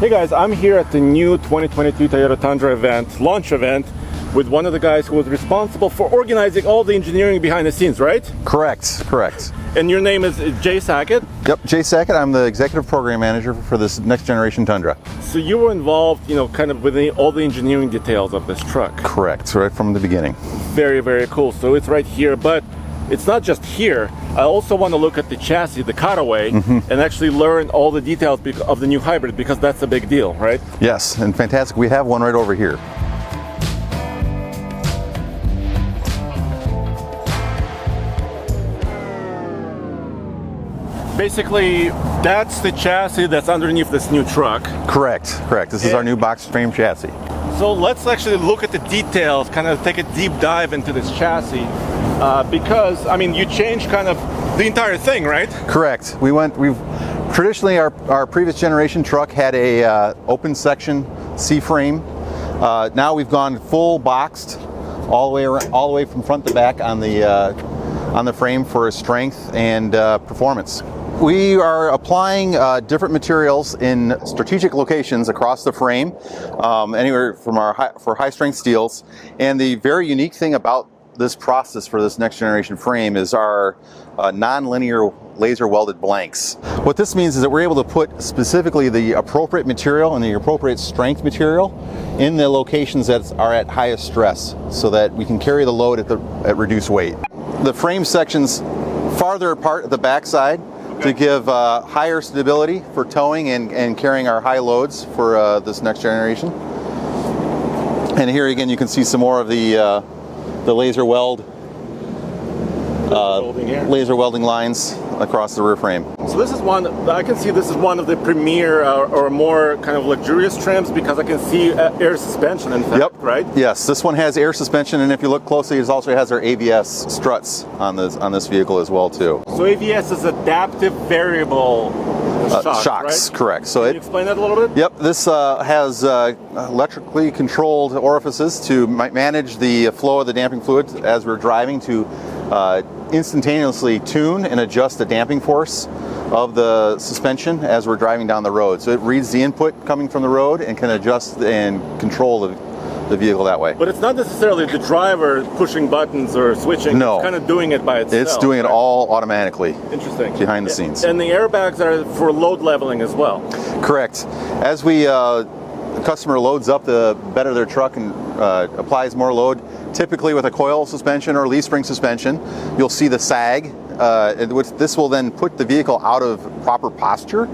Hey guys, I'm here at the new 2022 Toyota Tundra event, launch event, with one of the guys who was responsible for organizing all the engineering behind the scenes, right? Correct. And your name is Jay Sackett? Yep, Jay Sackett. I'm the executive program manager for this next generation Tundra. So you were involved, kind of with all the engineering details of this truck. Correct, right from the beginning. Very, very cool. So it's right here, but it's not just here. I also want to look at the chassis, the cutaway, and actually learn all the details of the new hybrid, because that's a big deal, right? Yes, and fantastic. We have one right over here. Basically, that's the chassis that's underneath this new truck. Correct. This is our new box frame chassis. So let's actually look at the details, kind of take a deep dive into this chassis, because, you changed kind of the entire thing, right? Correct. Traditionally, our previous generation truck had a open section C-frame. Now we've gone full boxed, all the way from front to back on the frame for strength and performance. We are applying different materials in strategic locations across the frame, anywhere from for high strength steels. And the very unique thing about this process for this next generation frame is our non-linear laser welded blanks. What this means is that we're able to put specifically the appropriate material and the appropriate strength material in the locations that are at highest stress, so that we can carry the load at reduced weight. The frame sections farther apart at the backside to give higher stability for towing and carrying our high loads for this next generation. And here again you can see some more of the laser welding lines across the rear frame. So this is I can see this is one of the premier or more kind of luxurious trims, because I can see air suspension in fact, yep. Right? Yes, this one has air suspension, and if you look closely, it also has our AVS struts on this vehicle as well too. So AVS is adaptive variable shocks, right? Correct. So Can you explain that a little bit? Yep, this has electrically controlled orifices to manage the flow of the damping fluid as we're driving, to instantaneously tune and adjust the damping force of the suspension as we're driving down the road. So it reads the input coming from the road and can adjust and control the vehicle that way. But it's not necessarily the driver pushing buttons or switching. No. It's kind of doing it by itself. It's doing it all automatically. Interesting. Behind the scenes. And the airbags are for load leveling as well. Correct. As the customer loads up the bed of their truck and applies more load, typically with a coil suspension or leaf spring suspension, you'll see the sag. This will then put the vehicle out of proper posture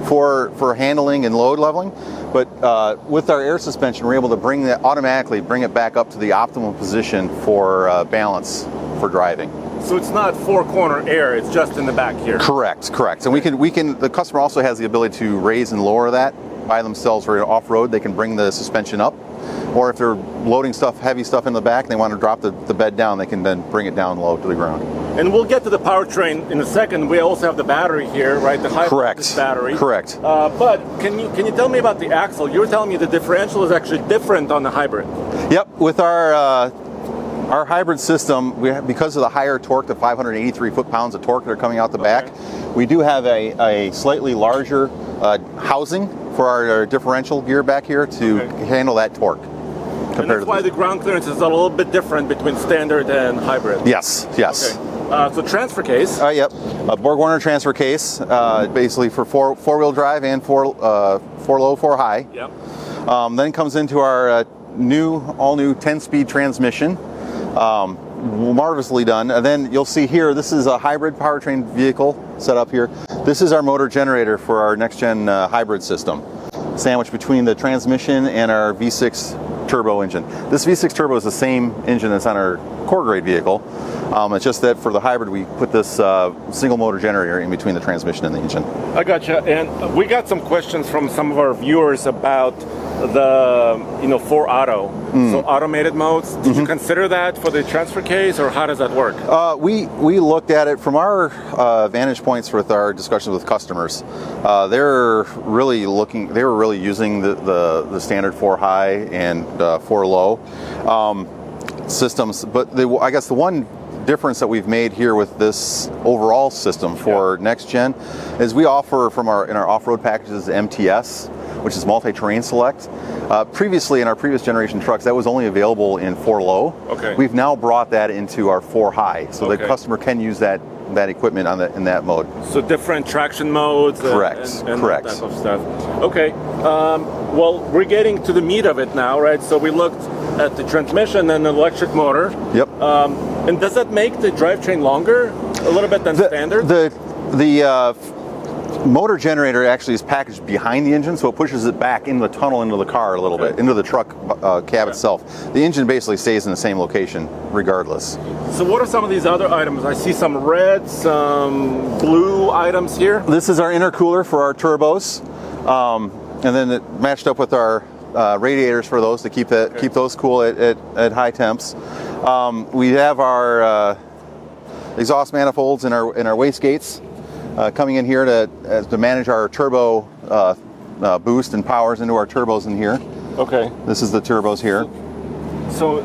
for handling and load leveling. But with our air suspension, we're able to automatically bring it back up to the optimal position for balance for driving. So it's not four-corner air; it's just in the back here. Correct. And the customer also has the ability to raise and lower that by themselves. For off-road, they can bring the suspension up, or if they're loading heavy stuff in the back and they want to drop the bed down, they can then bring it down low to the ground. And we'll get to the powertrain in a second. We also have the battery here, right? The high voltage battery. Correct. But can you tell me about the axle? You were telling me the differential is actually different on the hybrid. Yep. With our hybrid system, because of the higher torque, the 583 foot-pounds of torque that are coming out the back, we do have a slightly larger housing for our differential gear back here to handle that torque. And that's why the ground clearance is a little bit different between standard and hybrid. Yes. Okay. So transfer case. Yep. A Borg-Warner transfer case, basically for four-wheel drive and four low, four high. Yep. Then comes into our all-new 10-speed transmission. Marvelously done. And then you'll see here, this is a hybrid powertrain vehicle set up here. This is our motor generator for our next-gen hybrid system, sandwiched between the transmission and our V6 turbo engine. This V6 turbo is the same engine that's on our core grade vehicle. It's just that for the hybrid, we put this single motor generator in between the transmission and the engine. I gotcha. And we got some questions from some of our viewers about the 4Auto, so automated modes. Did you consider that for the transfer case, or how does that work? We looked at it from our vantage points with our discussions with customers. They were really using the standard 4 high and 4 low systems. But I guess the one difference that we've made here with this overall system for next gen is we offer in our off-road packages MTS, which is multi-terrain select. Previously, in our previous generation trucks, that was only available in 4 low. Okay. We've now brought that into our 4 high, so the customer can use that equipment in that mode. So different traction modes. Correct. And Correct. that type of stuff. Okay. Well, we're getting to the meat of it now, right? So we looked at the transmission and the electric motor. Yep. And does that make the drivetrain longer a little bit than standard? The motor generator actually is packaged behind the engine, so it pushes it back into the tunnel, into the car a little bit, into the truck cab itself. The engine basically stays in the same location regardless. So what are some of these other items? I see some red, some blue items here. This is our intercooler for our turbos, and then it matched up with our radiators for those to keep those cool at high temps. We have our exhaust manifolds and our wastegates coming in here to manage our turbo boost and powers into our turbos in here. Okay. This is the turbos here. So,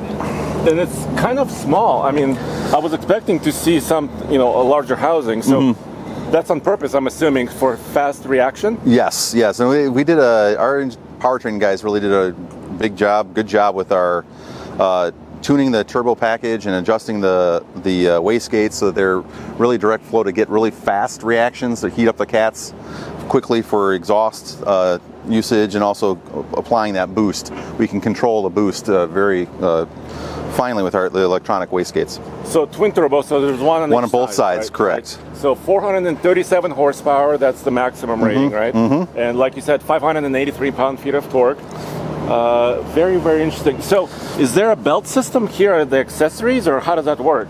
and it's kind of small. I mean, I was expecting to see some, a larger housing. So that's on purpose, I'm assuming, for fast reaction? Yes. And we did our powertrain guys really did a good job with our tuning the turbo package and adjusting the wastegates so that they're really direct flow to get really fast reactions to heat up the cats quickly for exhaust usage, and also applying that boost. We can control the boost very finely with the electronic wastegates. So twin turbo, so there's one on both sides, right? correct. Right. So 437 horsepower, that's the maximum rating, right? And like you said, 583 pound-feet of torque. Very, very interesting. So is there a belt system here at the accessories, or how does that work?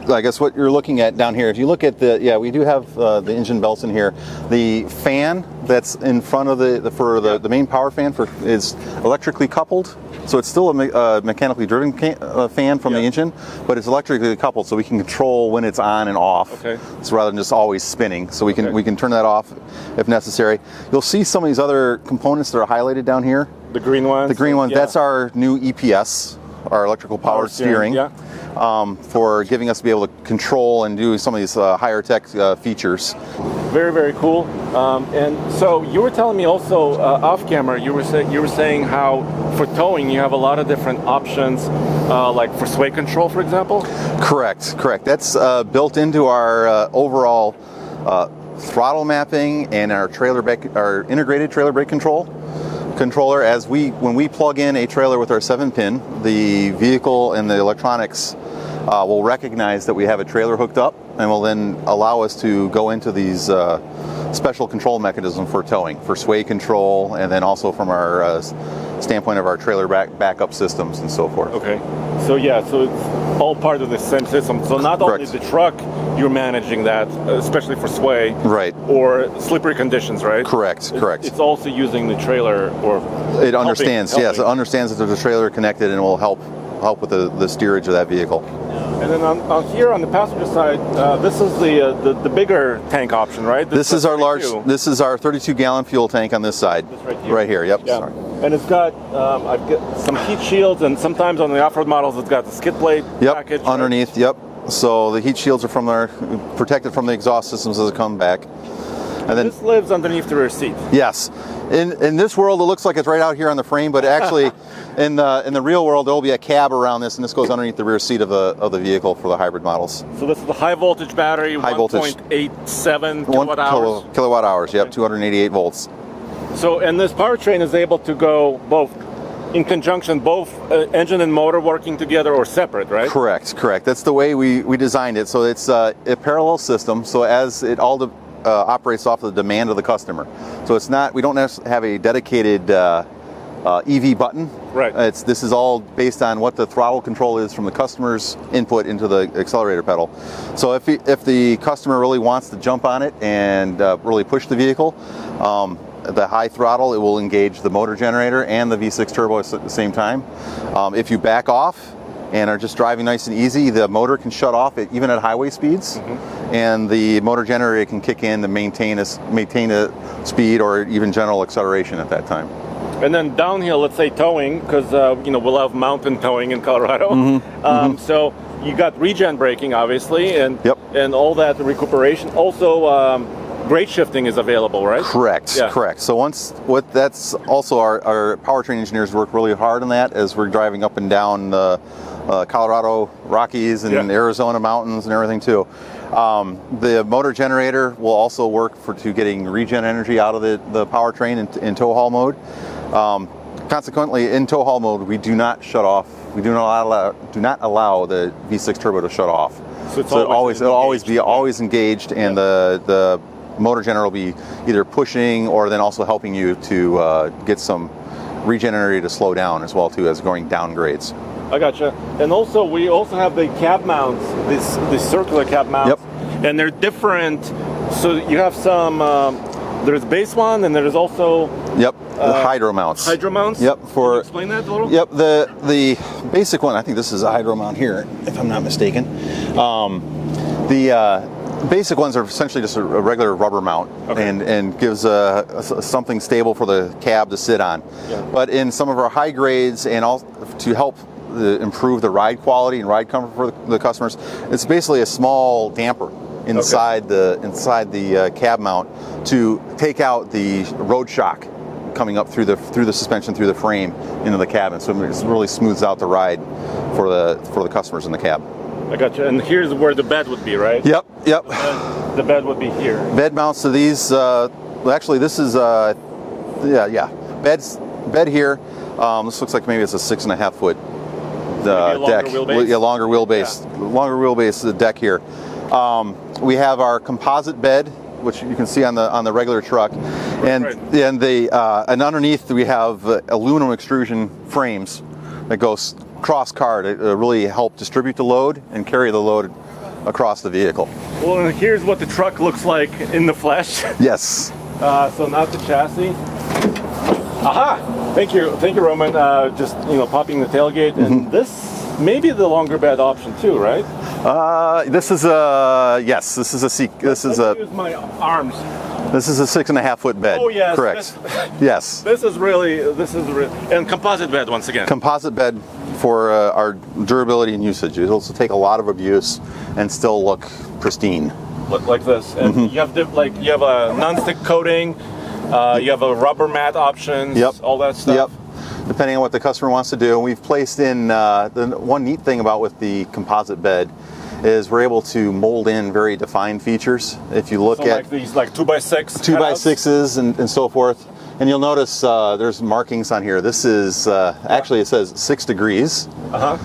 I guess what you're looking at down here, if you look at we do have the engine belts in here. The fan that's in front of the main power fan is electrically coupled. So it's still a mechanically driven fan from the engine, but it's electrically coupled, so we can control when it's on and off. Okay. So rather than just always spinning, so we can turn that off if necessary. You'll see some of these other components that are highlighted down here. The green ones. The green ones. Yeah. That's our new EPS, our electrical power steering. Yeah. For giving us to be able to control and do some of these higher tech features. Very, very cool. And so you were telling me also off camera, you were saying how for towing you have a lot of different options, like for sway control, for example. Correct. That's built into our overall throttle mapping and our integrated trailer brake controller. When we plug in a trailer with our 7-pin, the vehicle and the electronics will recognize that we have a trailer hooked up, and will then allow us to go into these special control mechanisms for towing, for sway control, and then also from our standpoint of our trailer backup systems and so forth. Okay. So it's all part of the same system. So not only the truck, you're managing that, especially for sway, right, or slippery conditions, right? Correct. It's also using the trailer, or it understands. Helping. Yes, it understands that there's a trailer connected, and will help with the steerage of that vehicle. And then on here on the passenger side, this is the bigger tank option, right? This is our 32-gallon fuel tank on this side. This right here. Yep. Yeah. Sorry. And it's got I've got some heat shields, and sometimes on the off-road models it's got the skid plate package underneath. Right? Yep. So the heat shields are protected from the exhaust systems as they come back. And then this lives underneath the rear seat. Yes. In this world, it looks like it's right out here on the frame, but actually, in the real world, there will be a cab around this, and this goes underneath the rear seat of the vehicle for the hybrid models. So this is the high voltage battery, 1.87 kilowatt hours. Kilowatt hours. Yep, 288 volts. So, and this powertrain is able to go both in conjunction, both engine and motor working together, or separate, right? Correct. That's the way we designed it. So it's a parallel system. So as it all operates off of the demand of the customer. So it's not, we don't necessarily have a dedicated EV button. Right. This is all based on what the throttle control is from the customer's input into the accelerator pedal. So if the customer really wants to jump on it and really push the vehicle, the high throttle, it will engage the motor generator and the V6 turbo at the same time. If you back off and are just driving nice and easy, the motor can shut off even at highway speeds, and the motor generator can kick in to maintain a speed or even general acceleration at that time. And then downhill, let's say towing, because we'll have mountain towing in Colorado. So you got regen braking, obviously, and all that recuperation. Also, grade shifting is available, right? Correct, Yeah. correct. So that's also our powertrain engineers work really hard on that as we're driving up and down the Colorado Rockies and Arizona mountains and everything too. The motor generator will also work to getting regen energy out of the powertrain in tow haul mode. Consequently, in tow haul mode, we do not shut off. We do not allow the V6 turbo to shut off. So it'll always be engaged, and the motor generator will be either pushing or then also helping you to get some regen energy to slow down as well too as going down grades. I gotcha. And also, we also have the cab mounts, these circular cab mounts, and they're different. So you have some. There's base one, and there's also the hydro mounts. Hydro mounts. Yep. Can you explain that a little? Yep. The basic one, I think this is a hydro mount here, if I'm not mistaken. The basic ones are essentially just a regular rubber mount, and gives something stable for the cab to sit on. Yeah. But in some of our high grades, and also to help improve the ride quality and ride comfort for the customers, it's basically a small damper inside the cab mount to take out the road shock coming up through the suspension, through the frame into the cabin. So it really smooths out the ride for the customers in the cab. I gotcha. And here's where the bed would be, right? Yep. The bed would be here. Bed mounts to these. Actually, this is bed here. This looks like maybe it's a 6.5 foot deck. Wheelbase? Longer wheelbase deck here. We have our composite bed, which you can see on the regular truck, and underneath we have aluminum extrusion frames that go cross car to really help distribute the load and carry the load across the vehicle. Well, and here's what the truck looks like in the flesh. Yes. So not the chassis. Aha! Thank you, Roman. Just popping the tailgate, and this may be the longer bed option too, right? This is a yes. This is a use my arms. This is a 6.5 foot bed. Oh yes. Correct. Yes. This is really and composite bed once again. Composite bed for our durability and usage. It'll also take a lot of abuse and still look pristine. Look like this, and you have you have a non-stick coating. You have a rubber mat options. Yep. All that stuff. Yep. Depending on what the customer wants to do. And we've placed in the one neat thing with the composite bed is we're able to mold in very defined features. If you look at like these 2x6 2x6s and so forth, and you'll notice there's markings on here. This is actually, it says 6 degrees.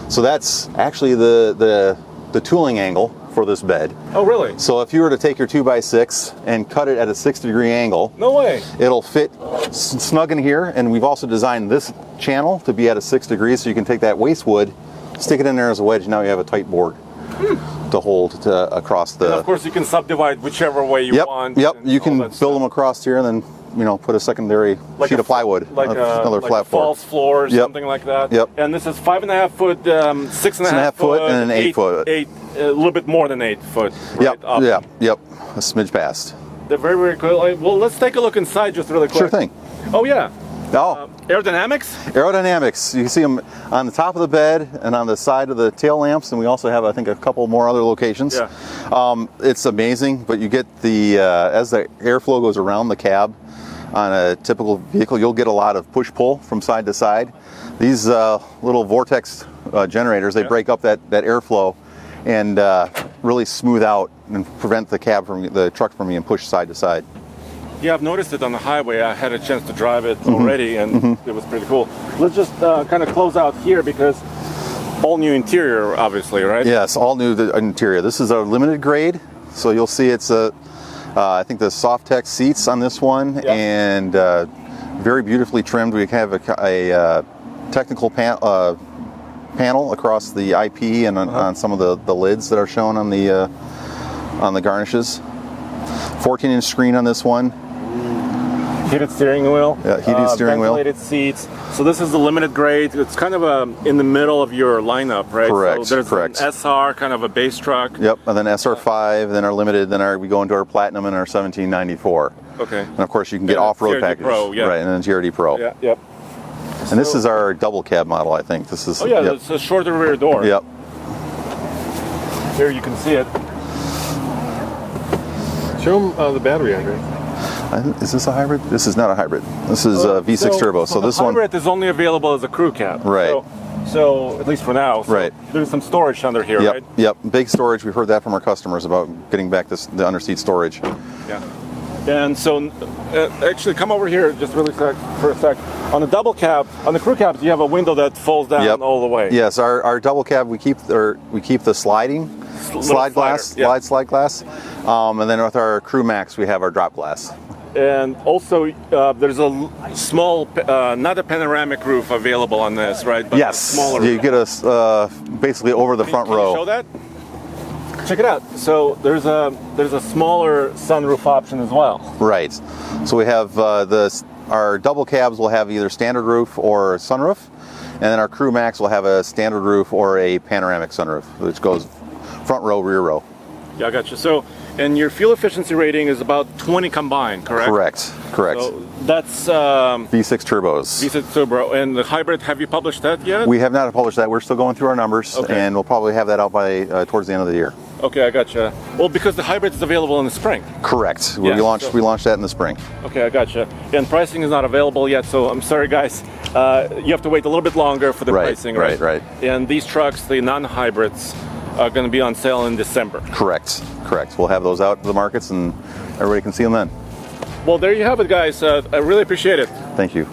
So that's actually the tooling angle for this bed. Oh, really? So if you were to take your 2x6 and cut it at a 6-degree angle, no way, it'll fit snug in here. And we've also designed this channel to be at a 6 degrees, so you can take that waste wood, stick it in there as a wedge. Now you have a tight board to hold across the. And of course, you can subdivide whichever way you want. Yep. You can build them across here, and then put a secondary sheet of plywood, another flat floor, false floor, or something like that. Yep. And this is 5.5 foot, 6.5 foot, and an 8 foot. A little bit more than 8 foot. Right? Yep. A smidge past. They're very, very cool. Well, let's take a look inside just really quick. Sure thing. Oh yeah. Aerodynamics. You can see them on the top of the bed and on the side of the tail lamps, and we also have, I think, a couple more other locations. Yeah. It's amazing, but you get as the airflow goes around the cab on a typical vehicle, you'll get a lot of push-pull from side to side. These little vortex generators, they break up that airflow and really smooth out and prevent the truck from being pushed side to side. Yeah, I've noticed it on the highway. I had a chance to drive it already, and it was pretty cool. Let's just kind of close out here because all new interior, obviously, right? Yes, all new interior. This is a limited grade, so you'll see it's I think the Softex seats on this one, and very beautifully trimmed. We have a technical panel across the IP and on some of the lids that are shown on the garnishes. 14-inch screen on this one. Heated steering wheel. Yeah, heated steering wheel. Ventilated seats. So this is the limited grade. It's kind of in the middle of your lineup, right? Correct. So there's an SR, kind of a base truck. Yep, and then SR5, then our limited, then we go into our Platinum and our 1794. Okay. And of course you can get off-road packages. Pro, Right, and then GRD Pro. Yeah, yep. And this is our double cab model, I think. This is. Oh yeah, it's a shorter rear door. Yep. Here you can see it. Show them the battery, Andre. Is this a hybrid? This is not a hybrid. This is a V6 turbo. So this the one. hybrid is only available as a crew cab. Right. So at least for now. So right. There's some storage under here, Yep. right? Yep. Big storage. We've heard that from our customers about getting back the underseat storage. Yeah. And so, actually, come over here just really for a sec. On the double cab, on the crew cabs, you have a window that folds down all the way. Yes. Our double cab, we keep the sliding slide glass, slide glass, and then with our Crew Max, we have our drop glass. And also, there's a small, not a panoramic roof available on this, right? But yes, smaller. You get us basically over the front row. Can you show that? Check it out. So there's a smaller sunroof option as well. Right. So we have our double cabs will have either standard roof or sunroof, and then our Crew Max will have a standard roof or a panoramic sunroof, which goes front row, rear row. Yeah, I got you. So, and your fuel efficiency rating is about 20 combined, correct? Correct. So that's V6 turbos. V6 turbo. And the hybrid, have you published that yet? We have not published that. We're still going through our numbers, okay. And we'll probably have that out by towards the end of the year. Okay, I gotcha. Well, because the hybrid is available in the spring. Correct. Yeah, we launched that in the spring. Okay, I gotcha. And pricing is not available yet, so I'm sorry, guys. You have to wait a little bit longer for the pricing, right? Right. And these trucks, the non-hybrids, are going to be on sale in December. Correct. We'll have those out to the markets, and everybody can see them then. Well, there you have it, guys. I really appreciate it. Thank you.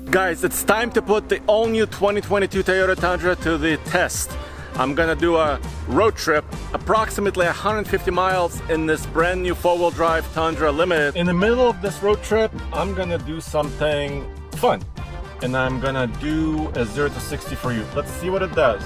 Guys, it's time to put the all-new 2022 Toyota Tundra to the test. I'm gonna do a road trip, approximately 150 miles in this brand new four-wheel drive Tundra Limited. In the middle of this road trip, I'm gonna do something fun. And I'm gonna do a 0 to 60 for you. Let's see what it does.